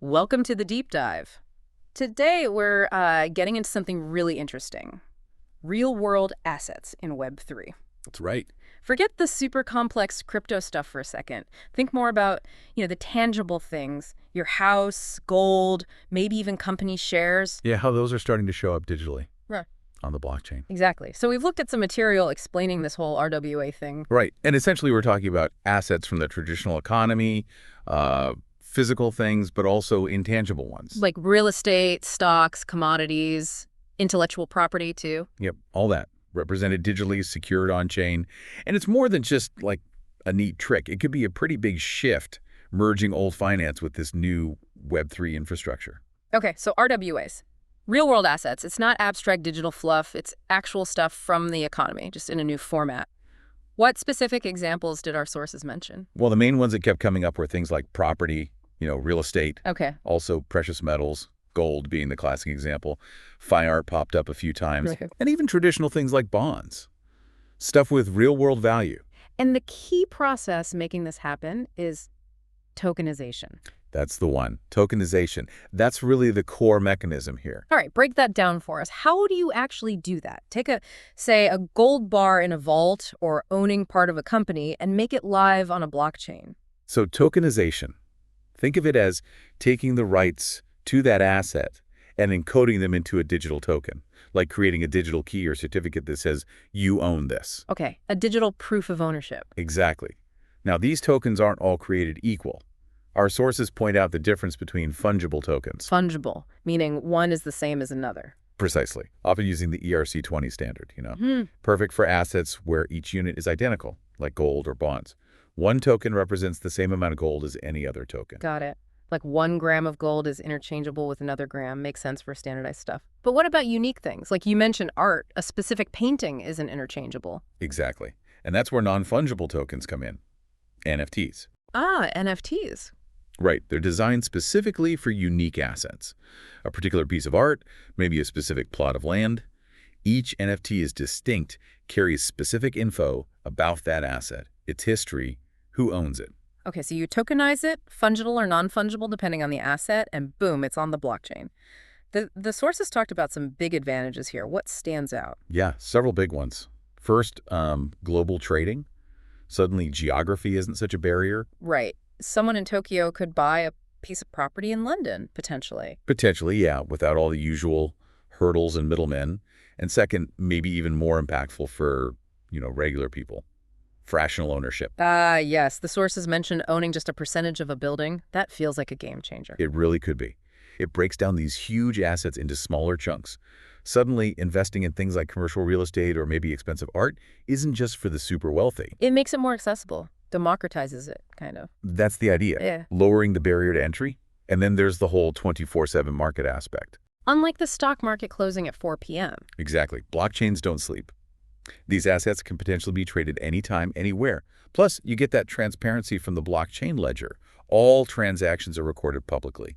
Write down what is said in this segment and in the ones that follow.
Welcome to the deep dive. Today, we're getting into something really interesting. Real-world assets in Web3. That's right. Forget the super complex crypto stuff for a second. Think more about, the tangible things, your house, gold, maybe even company shares. Yeah, how those are starting to show up digitally Right. on the blockchain. Exactly. So we've looked at some material explaining this whole RWA thing. Right. And essentially we're talking about assets from the traditional economy, physical things, but also intangible ones. Like real estate, stocks, commodities, intellectual property too. Yep, all that represented digitally, secured on-chain. And it's more than just like a neat trick. It could be a pretty big shift merging old finance with this new Web3 infrastructure. Okay, so RWAs. Real-world assets. It's not abstract digital fluff. It's actual stuff from the economy, just in a new format. What specific examples did our sources mention? Well, the main ones that kept coming up were things like property, real estate, Okay. also precious metals, gold being the classic example. Fine art popped up a few times, Right. and even traditional things like bonds. Stuff with real-world value. And the key process making this happen is tokenization. That's the one. Tokenization. That's really the core mechanism here. All right, break that down for us. How do you actually do that? Take say, a gold bar in a vault or owning part of a company and make it live on a blockchain. So tokenization, think of it as taking the rights to that asset and encoding them into a digital token, like creating a digital key or certificate that says you own this. Okay, a digital proof of ownership. Exactly. Now, these tokens aren't all created equal. Our sources point out the difference between fungible tokens. Fungible, meaning one is the same as another. Precisely. Often using the ERC-20 standard, Perfect for assets where each unit is identical, like gold or bonds. One token represents the same amount of gold as any other token. Got it. Like 1 gram of gold is interchangeable with another gram. Makes sense for standardized stuff. But what about unique things? Like you mentioned art. A specific painting isn't interchangeable. Exactly. And that's where non-fungible tokens come in. NFTs. Ah, NFTs. Right. They're designed specifically for unique assets. A particular piece of art, maybe a specific plot of land. Each NFT is distinct, carries specific info about that asset, its history, who owns it. Okay, so you tokenize it, fungible or non-fungible depending on the asset, and boom, it's on the blockchain. The sources talked about some big advantages here. What stands out? Yeah, several big ones. First, global trading. Suddenly, geography isn't such a barrier. Right. Someone in Tokyo could buy a piece of property in London, potentially. Potentially, yeah, without all the usual hurdles and middlemen. And second, maybe even more impactful for, regular people. Fractional ownership. Ah, yes. The sources mentioned owning just a percentage of a building. That feels like a game changer. It really could be. It breaks down these huge assets into smaller chunks. Suddenly, investing in things like commercial real estate or maybe expensive art isn't just for the super wealthy. It makes it more accessible, democratizes it, kind of. That's the idea. Yeah. Lowering the barrier to entry. And then there's the whole 24/7 market aspect. Unlike the stock market closing at 4 p.m. Exactly. Blockchains don't sleep. These assets can potentially be traded anytime, anywhere. Plus, you get that transparency from the blockchain ledger. All transactions are recorded publicly,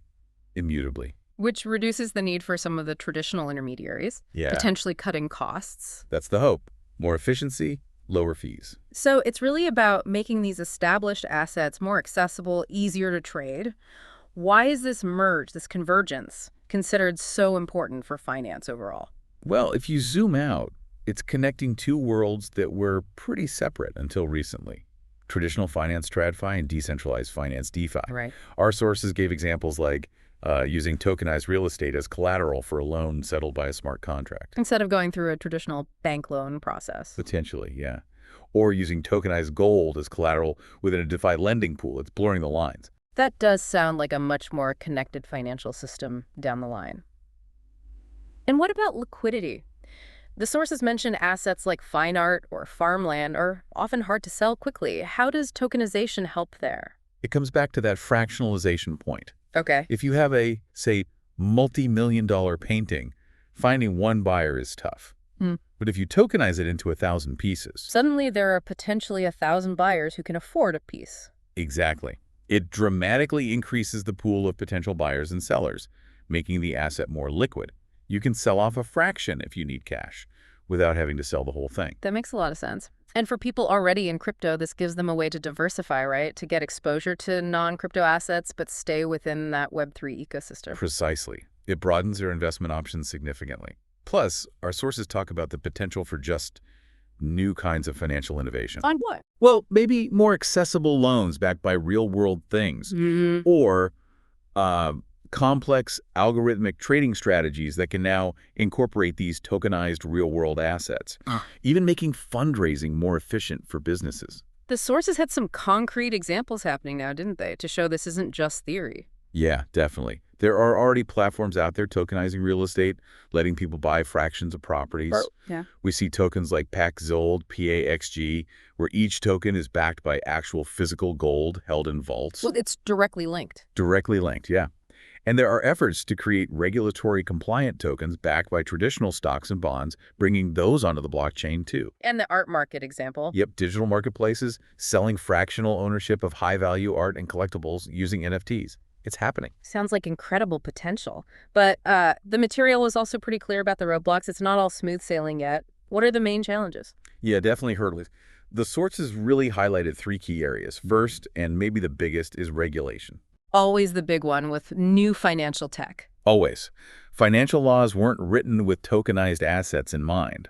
immutably. Which reduces the need for some of the traditional intermediaries, Yeah, potentially cutting costs. that's the hope. More efficiency, lower fees. So it's really about making these established assets more accessible, easier to trade. Why is this merge, this convergence, considered so important for finance overall? Well, if you zoom out, it's connecting two worlds that were pretty separate until recently. Traditional finance TradFi and decentralized finance DeFi. Right. Our sources gave examples like using tokenized real estate as collateral for a loan settled by a smart contract. Instead of going through a traditional bank loan process. Potentially, yeah. Or using tokenized gold as collateral within a DeFi lending pool. It's blurring the lines. That does sound like a much more connected financial system down the line. And what about liquidity? The sources mention assets like fine art or farmland are often hard to sell quickly. How does tokenization help there? It comes back to that fractionalization point. Okay. If you have a, say, multi-million-dollar painting, finding one buyer is tough. But if you tokenize it into 1,000 pieces... Suddenly there are potentially 1,000 buyers who can afford a piece. Exactly. It dramatically increases the pool of potential buyers and sellers, making the asset more liquid. You can sell off a fraction if you need cash, without having to sell the whole thing. That makes a lot of sense. And for people already in crypto, this gives them a way to diversify, right? To get exposure to non-crypto assets, but stay within that Web3 ecosystem. Precisely. It broadens their investment options significantly. Plus, our sources talk about the potential for just new kinds of financial innovation. On what? Well, maybe more accessible loans backed by real-world things, or uh, complex algorithmic trading strategies that can now incorporate these tokenized real-world assets, even making fundraising more efficient for businesses. The sources had some concrete examples happening now, didn't they, to show this isn't just theory? Yeah, definitely. There are already platforms out there tokenizing real estate, letting people buy fractions of properties. Yeah. We see tokens like PAXGOLD, PAXG, where each token is backed by actual physical gold held in vaults. Well, it's directly linked. Directly linked, yeah. And there are efforts to create regulatory compliant tokens backed by traditional stocks and bonds, bringing those onto the blockchain too. And the art market example. Yep, digital marketplaces selling fractional ownership of high-value art and collectibles using NFTs. It's happening. Sounds like incredible potential. But the material was also pretty clear about the roadblocks. It's not all smooth sailing yet. What are the main challenges? Yeah, definitely hurdles. The sources really highlighted 3 key areas. First, and maybe the biggest, is regulation. Always the big one with new financial tech. Always. Financial laws weren't written with tokenized assets in mind.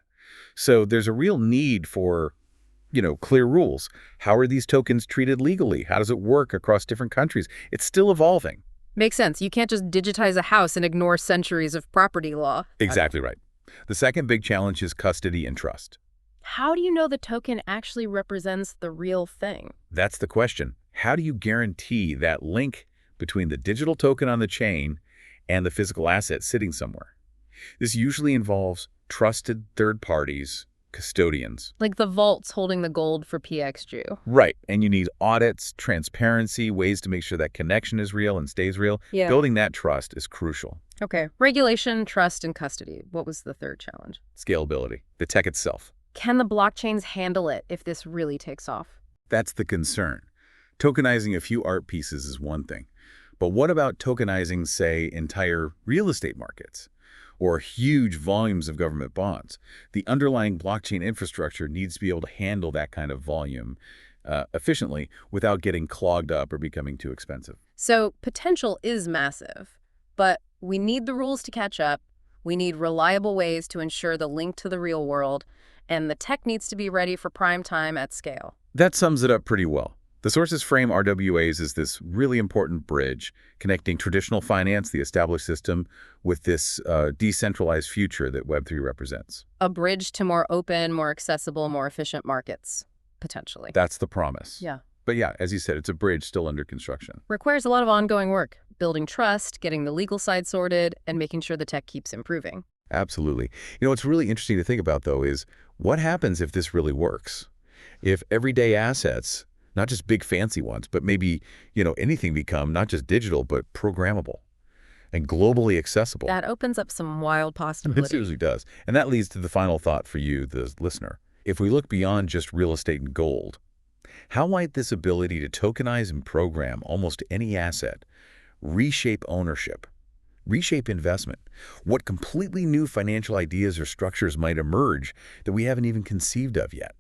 So there's a real need for, clear rules. How are these tokens treated legally? How does it work across different countries? It's still evolving. Makes sense. You can't just digitize a house and ignore centuries of property law. Exactly right. The second big challenge is custody and trust. How do you know the token actually represents the real thing? That's the question. How do you guarantee that link between the digital token on the chain and the physical asset sitting somewhere? This usually involves trusted third parties, custodians. Like the vaults holding the gold for PXG. Right. And you need audits, transparency, ways to make sure that connection is real and stays real. Yeah. Building that trust is crucial. Okay. Regulation, trust, and custody. What was the third challenge? Scalability, the tech itself. Can the blockchains handle it if this really takes off? That's the concern. Tokenizing a few art pieces is one thing. But what about tokenizing, say, entire real estate markets or huge volumes of government bonds? The underlying blockchain infrastructure needs to be able to handle that kind of volume efficiently without getting clogged up or becoming too expensive. So potential is massive, but we need the rules to catch up. We need reliable ways to ensure the link to the real world, and the tech needs to be ready for prime time at scale. That sums it up pretty well. The sources frame RWAs as this really important bridge connecting traditional finance, the established system, with this decentralized future that Web3 represents. A bridge to more open, more accessible, more efficient markets, potentially. That's the promise. Yeah. But yeah, as you said, it's a bridge still under construction. Requires a lot of ongoing work, building trust, getting the legal side sorted, and making sure the tech keeps improving. Absolutely. What's really interesting to think about, though, is what happens if this really works? If everyday assets, not just big fancy ones, but maybe, anything become not just digital, but programmable and globally accessible. That opens up some wild It possibilities. seriously does. And that leads to the final thought for you, the listener. If we look beyond just real estate and gold, how might this ability to tokenize and program almost any asset reshape ownership, reshape investment? What completely new financial ideas or structures might emerge that we haven't even conceived of yet?